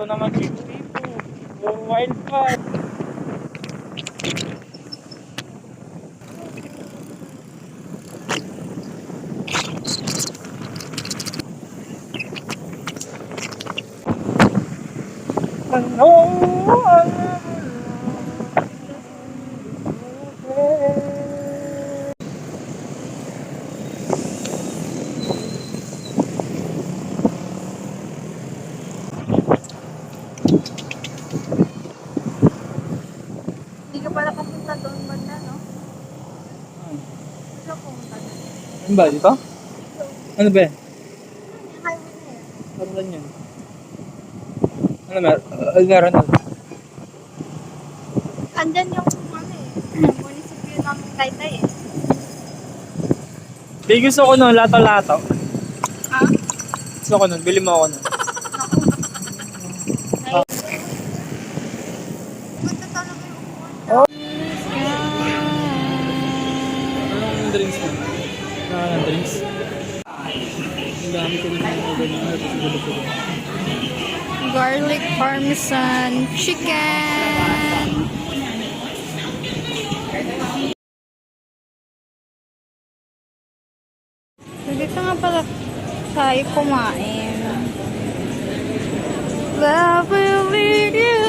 ito naman tipo. Wild pa. Ano Hindi ka pala papunta doon banda, no? Saan pumunta na? ano ba dito? Ano ba? Highway na yan. Ano ba yan? Ano meron na? Andyan yung yung munisipyo namin Taytay eh. Di gusto ko nun, lato-lato. Ha? Gusto ko nun, bili mo ako nun. Ay. Ganda talaga yung upuan. Oh. Anong drinks mo? Anong drinks? Ang dami ko rin mga ganyan. Garlic parmesan chicken. Dito nga pala tayo kumain. Love will lead you.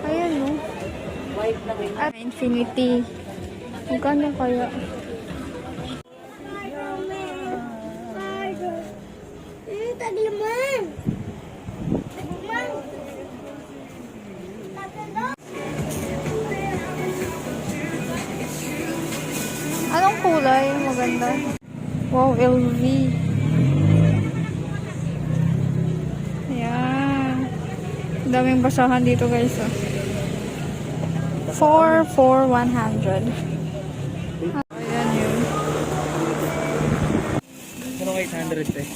Ayan no. At infinity. Magkano kaya? Anong kulay? Maganda. Wow, LV. Ayan. Daming basahan dito guys. 4 for 100. Ayan yun. Ano 800 eh?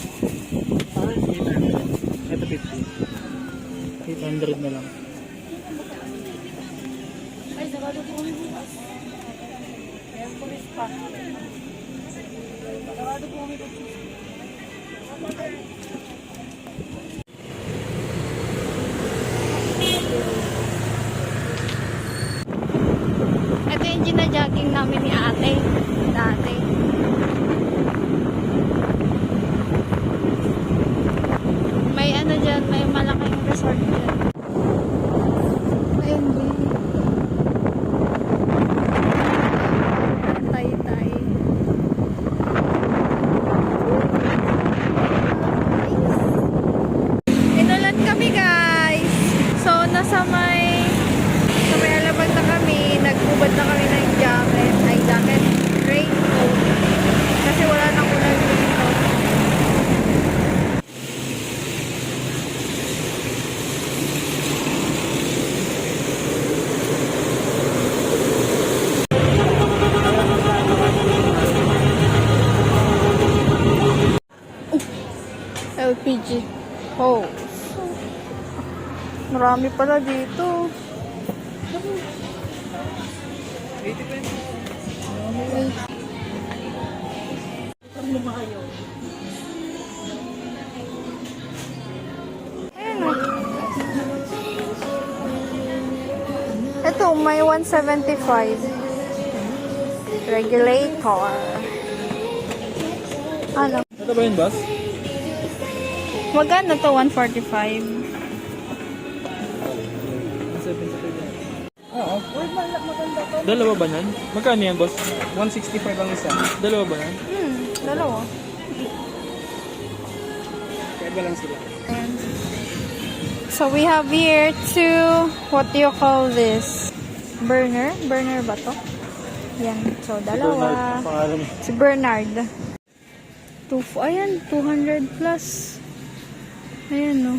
800. Ito 50. 800 na lang. Ay, sarado po kami bukas. Ayan, pulis pa. Sarado po kami bukas. Ito yung gina-jogging namin ni ate. Dati. May ano dyan, may malaking resort dyan. Ayun din. Taytay. Inulan kami guys. So nasa may alabang na kami. Nagbubad na kami ng jacket. Ay jacket. Raincoat. Kasi wala nang ulan dito. LPG hose. Marami pala dito. 80 pesos. Ayan o. Ito, may 175. Regulator. Ano? Ito ba yun, boss? Magkano to? 145. 175 Oo. Dalawa ba nan? Magkano yan, boss? 165 ang isa. Dalawa ba nan? Dalawa. Kaya ba lang sila? Ayan. So we have here two, what do you call this? Burner? Burner ba to? Yan. So dalawa. Bernard, pangalan. Si Bernard. Ayan, 200 plus. Ayan no.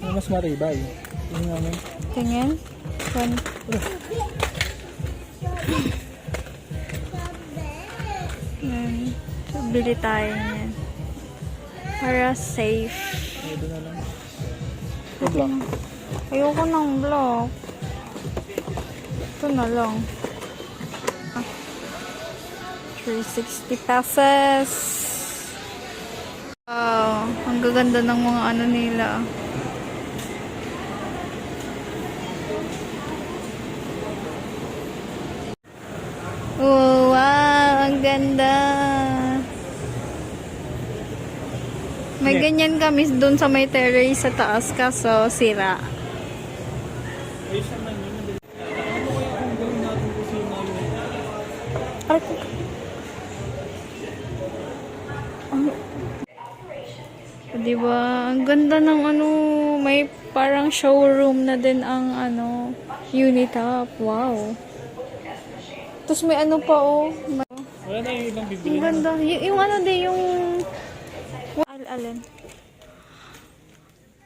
Mas maribay. Yung namin. Tingin. Ayan. So, bili tayo niyan. Para safe. Ito na lang. Ito block. Ayoko ng block. Ito na lang. 360 pesos. Wow. Ang gaganda ng mga ano nila. Oh, wow. Ang ganda. May ganyan kami doon sa may terrace sa taas kaso sira. Ayos naman yun. Ano kaya kung gawin natin kusina yun? Diba? Ang ganda ng ano, may parang showroom na din ang ano, Unitop. Wow. Tapos may ano pa oh. Wala na yung ibang bibili Ang ganda. Yung ano din, yung... Alin?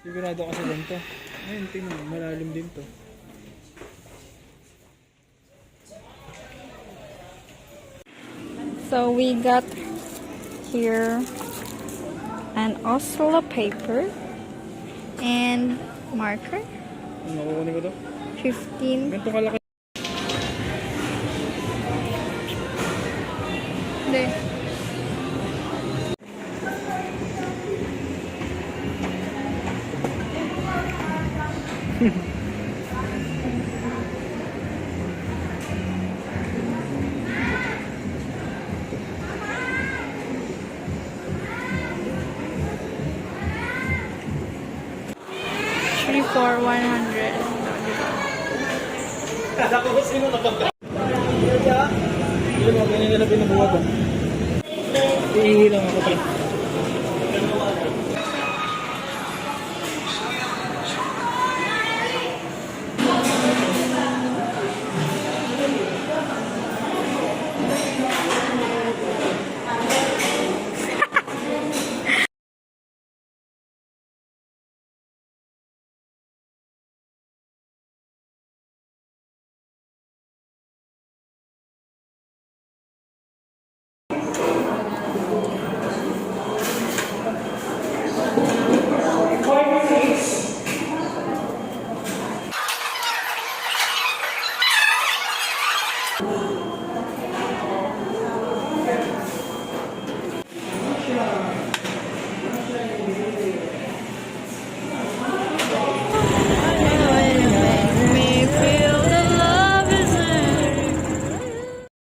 Sigurado kasi ganito. Ayun, tingnan mo. Malalim din to. So we got here an Oslo paper and marker. Ano, kukunin ko to? 15. Ganito kalaki. Hindi. For 100. Ako ko sino nakapagod. Hindi mo, ganyan na pinabuhat. Iihi lang ako.